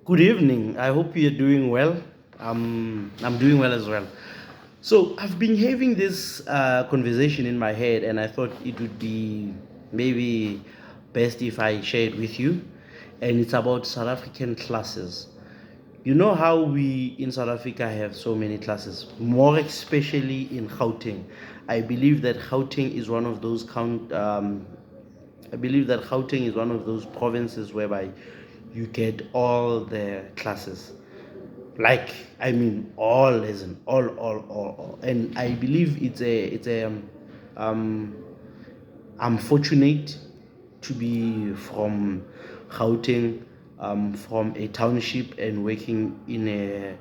Good evening. I hope you're doing well. I'm doing well as well. So I've been having this conversation in my head, and I thought it would be maybe best if I share it with you. And it's about South African classes. You know how we in South Africa have so many classes, more especially in Gauteng. I believe that Gauteng is one of those I believe that Gauteng is one of those provinces whereby you get all the classes. Like, I mean, all as in all. And I believe um I'm fortunate to be from Gauteng, from a township and working in a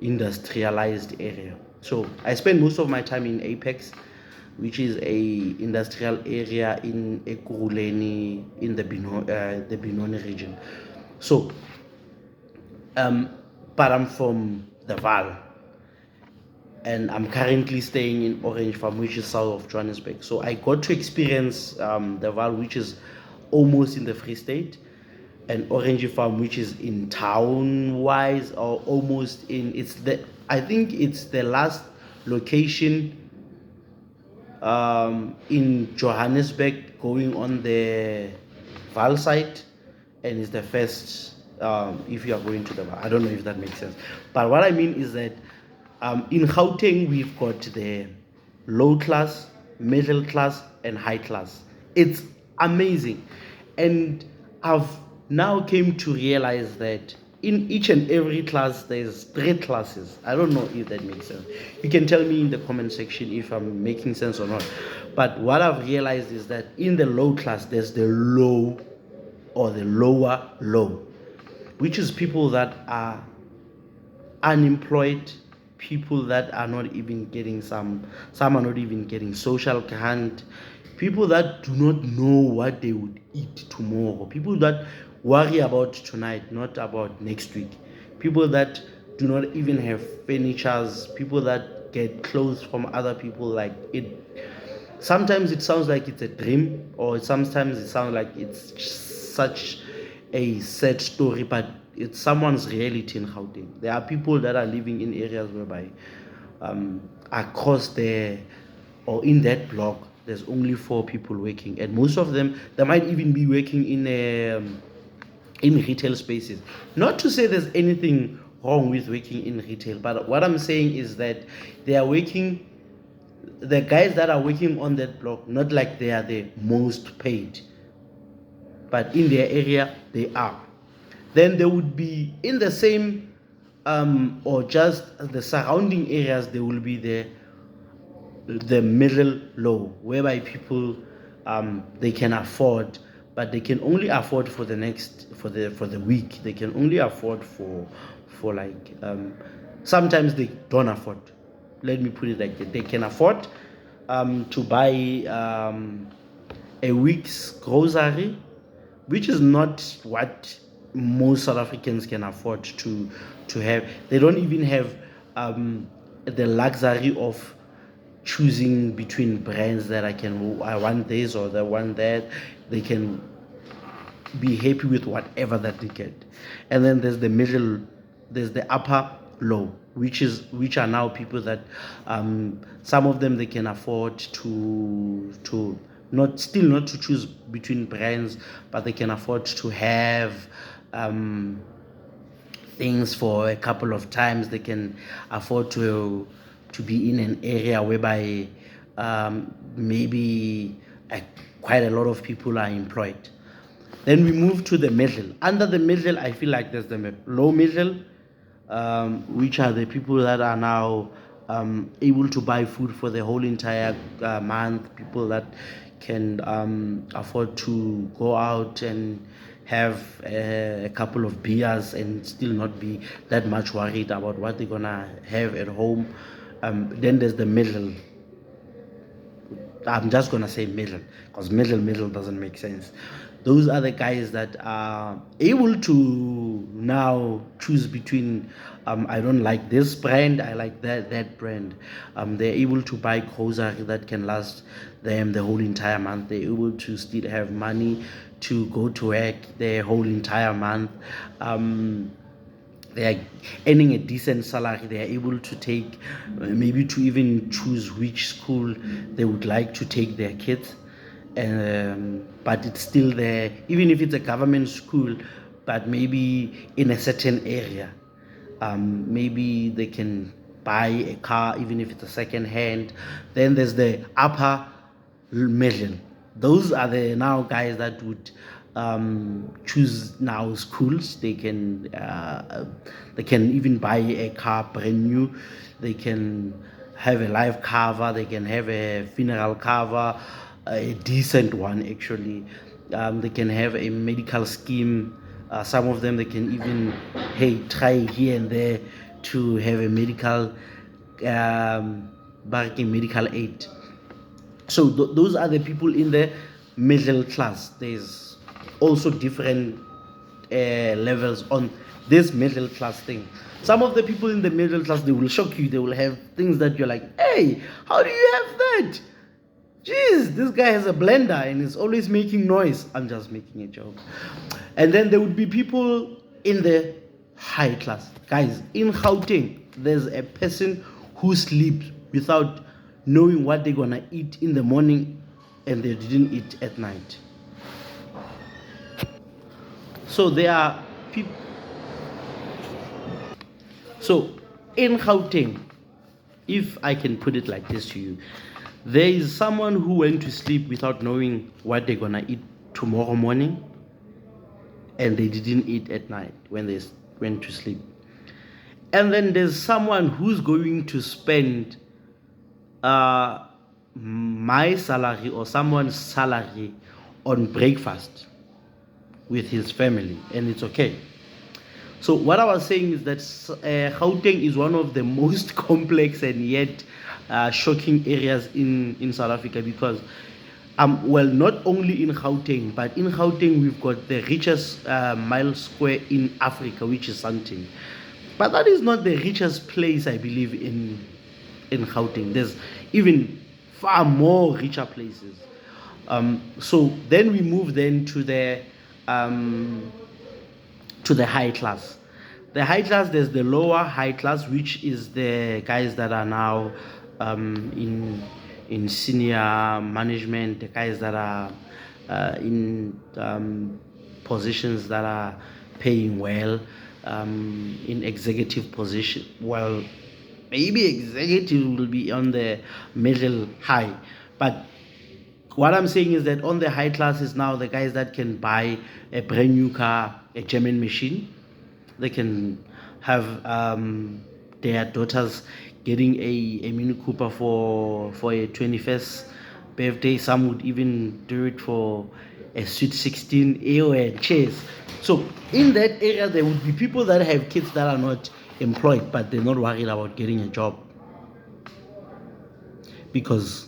industrialized area. So I spend most of my time in Apex, which is a industrial area in Ekurhuleni in the Benoni region. So, um, but I'm from the Val, and I'm currently staying in Orange Farm, which is south of Johannesburg. So I got to experience the Val, which is almost in the Free State, and Orange Farm, which is in town wise or almost in. I think it's the last location in Johannesburg going on the Val site, and it's the first if you are going to the Val. I don't know if that makes sense, but what I mean is that in Gauteng we've got the low class, middle class, and high class. It's amazing, and I've now came to realize that in each and every class there's three classes. I don't know if that makes sense. You can tell me in the comment section if I'm making sense or not. But what I've realized is that in the low class there's the low or the lower low, which is people that are unemployed, people that are not even getting some are not even getting social grant, people that do not know what they would eat tomorrow, people that worry about tonight, not about next week, people that do not even have furnitures, people that get clothes from other people. Like, it sometimes it sounds like it's a dream, or sometimes it sounds like it's such a sad story, but it's someone's reality in Gauteng. There are people that are living in areas whereby across there or in that block there's only four people working, and most of them, they might even be working in retail spaces. Not to say there's anything wrong with working in retail, but what I'm saying is that they are working, the guys that are working on that block, not like they are the most paid, but in their area they are. Then they would be in the same or just the surrounding areas, they will be the middle low, whereby people they can afford, but they can only afford for the next for the week. They can only afford for like sometimes they don't afford. Let me put it like that. They can afford to buy a week's grocery, which is not what most South Africans can afford to have. They don't even have the luxury of choosing between brands that I want this or the one that. They can be happy with whatever that they get. And then there's the middle, there's the upper low, which are now people that some of them they can afford to not to choose between brands, but they can afford to have things for a couple of times. They can afford to be in an area whereby maybe quite a lot of people are employed. Then we move to the middle. Under the middle, I feel like there's the low middle, which are the people that are now able to buy food for the whole entire month. People that can afford to go out and have a couple of beers and still not be that much worried about what they're gonna have at home. Then there's the middle. I'm just gonna say middle, because middle doesn't make sense. Those are the guys that are able to now choose between I don't like this brand, I like that brand. They're able to buy grocery that can last them the whole entire month. They're able to still have money to go to work the whole entire month. they are earning a decent salary. They are able to take, maybe to even choose which school they would like to take their kids. But it's still there, even if it's a government school, but maybe in a certain area. Maybe they can buy a car, even if it's a second hand. Then there's the upper middle. Those are the now guys that would choose now schools. They can even buy a car brand new. They can have a life cover. They can have a funeral cover, a decent one actually. They can have a medical scheme. Some of them they can even, hey, try here and there to have a medical aid. So those are the people in the middle class. There's also different levels on this middle class thing. Some of the people in the middle class, they will shock you. They will have things that you're like, hey, how do you have that? Jeez, this guy has a blender and is always making noise. I'm just making a joke. And then there would be people in the high class. Guys, in Gauteng, there's a person who sleeps without knowing what they're gonna eat in the morning, and they didn't eat at night. So there are people. So in Gauteng, if I can put it like this to you, there is someone who went to sleep without knowing what they're gonna eat tomorrow morning, and they didn't eat at night when they went to sleep. And then there's someone who's going to spend my salary or someone's salary on breakfast with his family, and it's okay. So what I was saying is that Gauteng is one of the most complex and yet shocking areas in South Africa, because well, not only in Gauteng, but in Gauteng we've got the richest mile square in Africa, which is Sandton. But that is not the richest place, I believe, in Gauteng. There's even far more richer places. So then we move then to the high class. The high class, there's the lower high class, which is the guys that are now in senior management, the guys that are in positions that are paying well, in executive position. Well, maybe executive will be on the middle high, but what I'm saying is that on the high class is now the guys that can buy a brand new car, a German machine. They can have their daughters getting a Mini Cooper for a 21st birthday. Some would even do it for a Sweet 16 and chase. So in that area, there would be people that have kids that are not employed, but they're not worried about getting a job because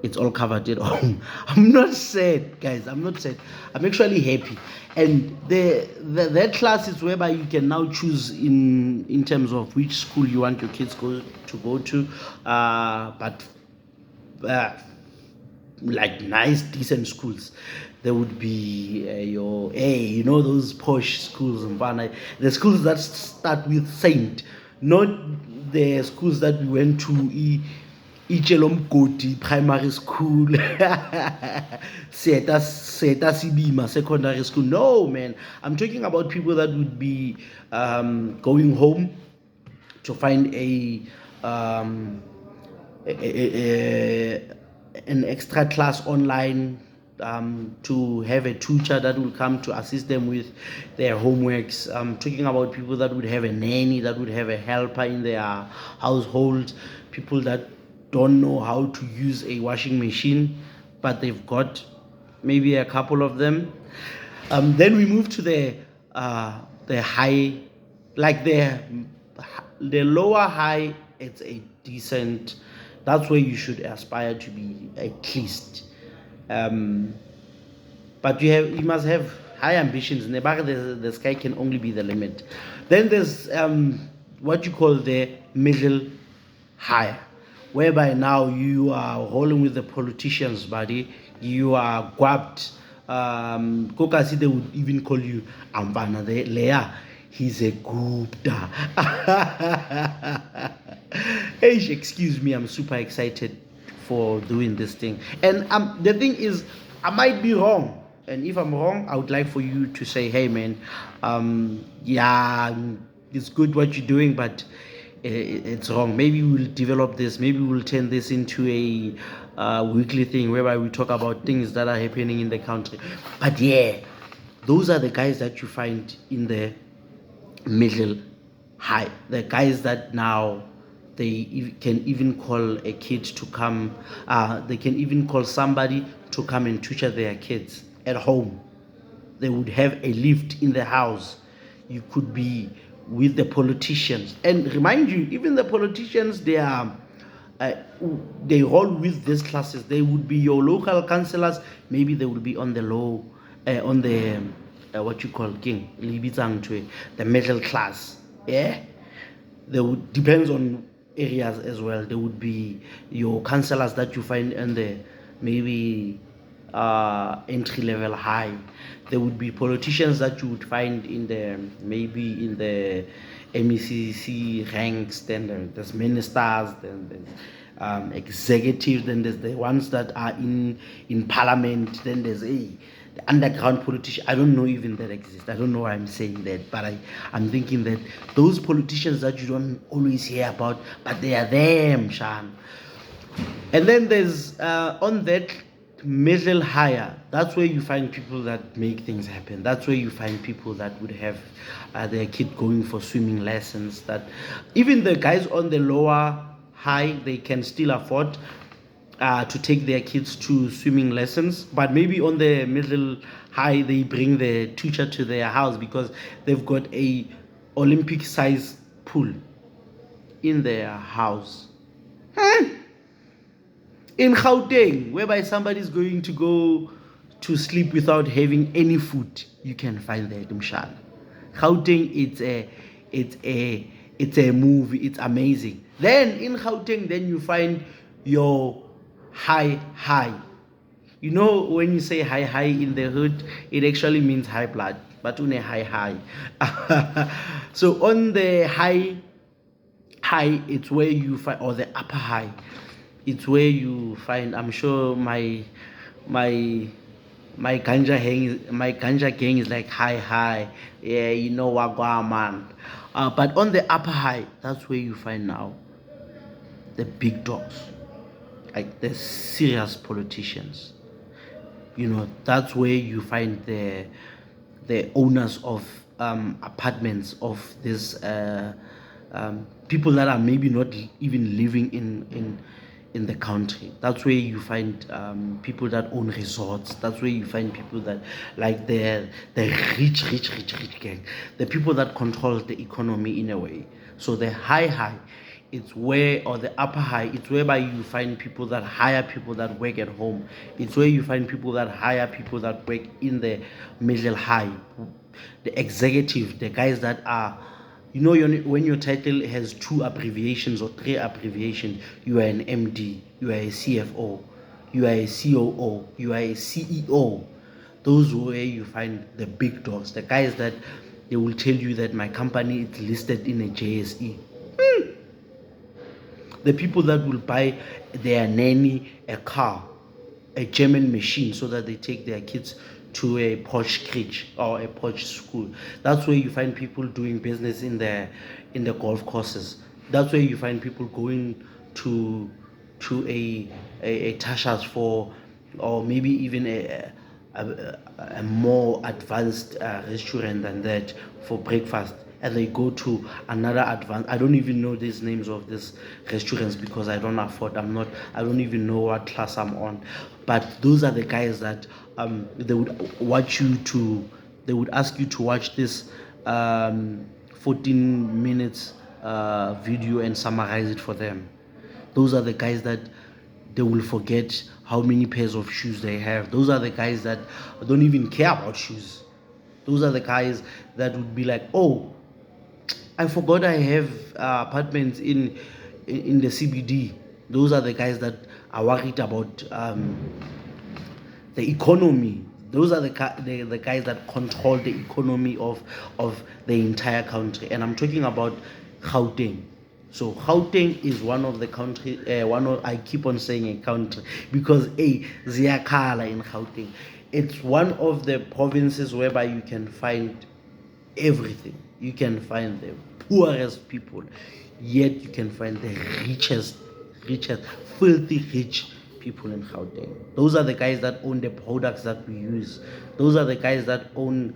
it's all covered at home. I'm not sad, guys. I'm not sad. I'm actually happy. And that class is whereby you can now choose in terms of which school you want your kids to go to. But like nice, decent schools. There would be those posh schools in Ghana. The schools that start with Saint, not the schools that we went to. Ichelomgodi Primary School, Seta Sibima Secondary School. No, man. I'm talking about people that would be going home to find an extra class online, to have a tutor that will come to assist them with their homeworks. I'm talking about people that would have a nanny, that would have a helper in their household, people that don't know how to use a washing machine, but they've got maybe a couple of them. Then we move to the high, like the lower high. It's a decent. That's where you should aspire to be at least. But you must have high ambitions. The sky can only be the limit. Then there's what you call the middle high, whereby now you are rolling with the politicians, buddy. You are guapped. Kokasi, they would even call you Ambana. He's a Gupta. Hey, excuse me, I'm super excited for doing this thing. And the thing is, I might be wrong. And if I'm wrong, I would like for you to say, hey man, yeah, it's good what you're doing, but it's wrong. Maybe we'll develop this. Maybe we'll turn this into a weekly thing whereby we talk about things that are happening in the country. But yeah, those are the guys that you find in the middle high. The guys that now can even call a kid to come. They can even call somebody to come and tutor their kids at home. They would have a lift in the house. You could be with the politicians, and remind you, even the politicians, uh, they roll with these classes. They would be your local councillors. Maybe they would be on the low, on the what you call king, the middle class. Yeah, they would depends on areas as well. There would be your councillors that you find in the maybe entry level high. There would be politicians that you would find in the maybe in the MECC ranks. Then there's ministers. Then there's executives. Then there's the ones that are in parliament. Then there's the underground politician. I don't know even that exists. I don't know why I'm saying that, but I'm thinking that those politicians that you don't always hear about, but they are them, Shan. And then there's on that middle higher, that's where you find people that make things happen. That's where you find people that would have their kid going for swimming lessons. That even the guys on the lower high, they can still afford to take their kids to swimming lessons, but maybe on the middle high they bring the teacher to their house because they've got a Olympic size pool in their house. In Gauteng, whereby somebody's going to go to sleep without having any food, you can find that Mshala. Gauteng, it's a movie. It's amazing. Then in Gauteng, then you find your high. You know, when you say high in the hood, it actually means high blood. But on a high. So on the high, it's where you find, or the upper high, it's where you find. I'm sure my my ganja gang is like high. Yeah, you know wagwa man. But on the upper high, that's where you find now the big dogs, like the serious politicians. You know, that's where you find the owners of apartments, of this people that are maybe not even living in the country. That's where you find people that own resorts. That's where you find people that like the rich gang, the people that control the economy in a way. So the high, it's where, or the upper high, it's whereby you find people that hire people that work at home. It's where you find people that hire people that work in the middle high, the executive, the guys that are, you know, when your title has 2 abbreviations or 3 abbreviations, you are an MD, you are a CFO, you are a COO, you are a CEO. Those where you find the big dogs, the guys that they will tell you that my company is listed in a JSE. The people that will buy their nanny a car, a German machine, so that they take their kids to a posh crèche or a posh school. That's where you find people doing business in the golf courses. That's where you find people going to a Tasha's for, or maybe even a more advanced restaurant than that for breakfast, and they go to another advanced. I don't even know these names of these restaurants because I don't afford. I don't even know what class I'm on. But those are the guys that they would watch you to. They would ask you to watch this 14 minutes video and summarize it for them. Those are the guys that they will forget how many pairs of shoes they have. Those are the guys that don't even care about shoes. Those are the guys that would be like, oh, I forgot I have apartments in the CBD. Those are the guys that are worried about the economy. those are the guys that control the economy of the entire country, and I'm talking about Gauteng. So Gauteng is one of the country, I keep on saying a country because ziyakhala in Gauteng. It's one of the provinces whereby you can find everything. You can find the poorest people, yet you can find the richest, filthy rich people in Gauteng. Those are the guys that own the products that we use. Those are the guys that own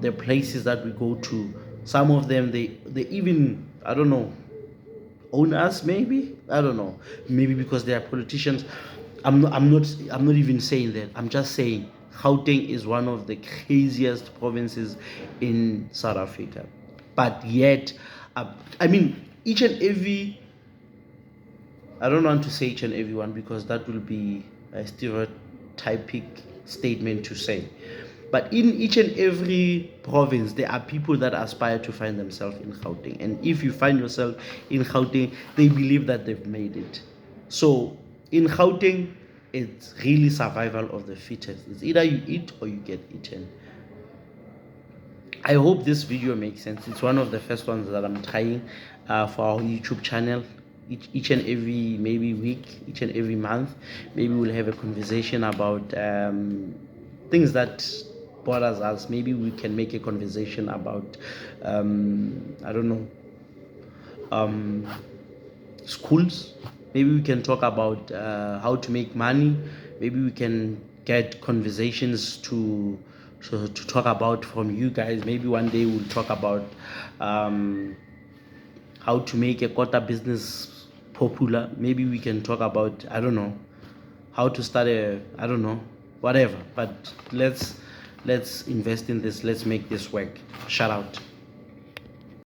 the places that we go to. Some of them, they even, I don't know, own us, maybe, I don't know, maybe because they are politicians. I'm not even saying that. I'm just saying Gauteng is one of the craziest provinces in South Africa, but yet I mean each and every, I don't want to say each and every one because that will be a stereotypic statement to say. But in each and every province, there are people that aspire to find themselves in Gauteng. And if you find yourself in Gauteng, they believe that they've made it. So in Gauteng, it's really survival of the fittest. It's either you eat or you get eaten. I hope this video makes sense. It's one of the first ones that I'm trying for our YouTube channel. Each and every maybe week, each and every month, maybe we'll have a conversation about things that bothers us. Maybe we can make a conversation about I don't know, schools. Maybe we can talk about how to make money. Maybe we can get conversations to talk about from you guys. Maybe one day we'll talk about how to make a quota business popular. Maybe we can talk about, I don't know, how to start a, I don't know, whatever. But let's invest in this. Let's make this work. Shout out.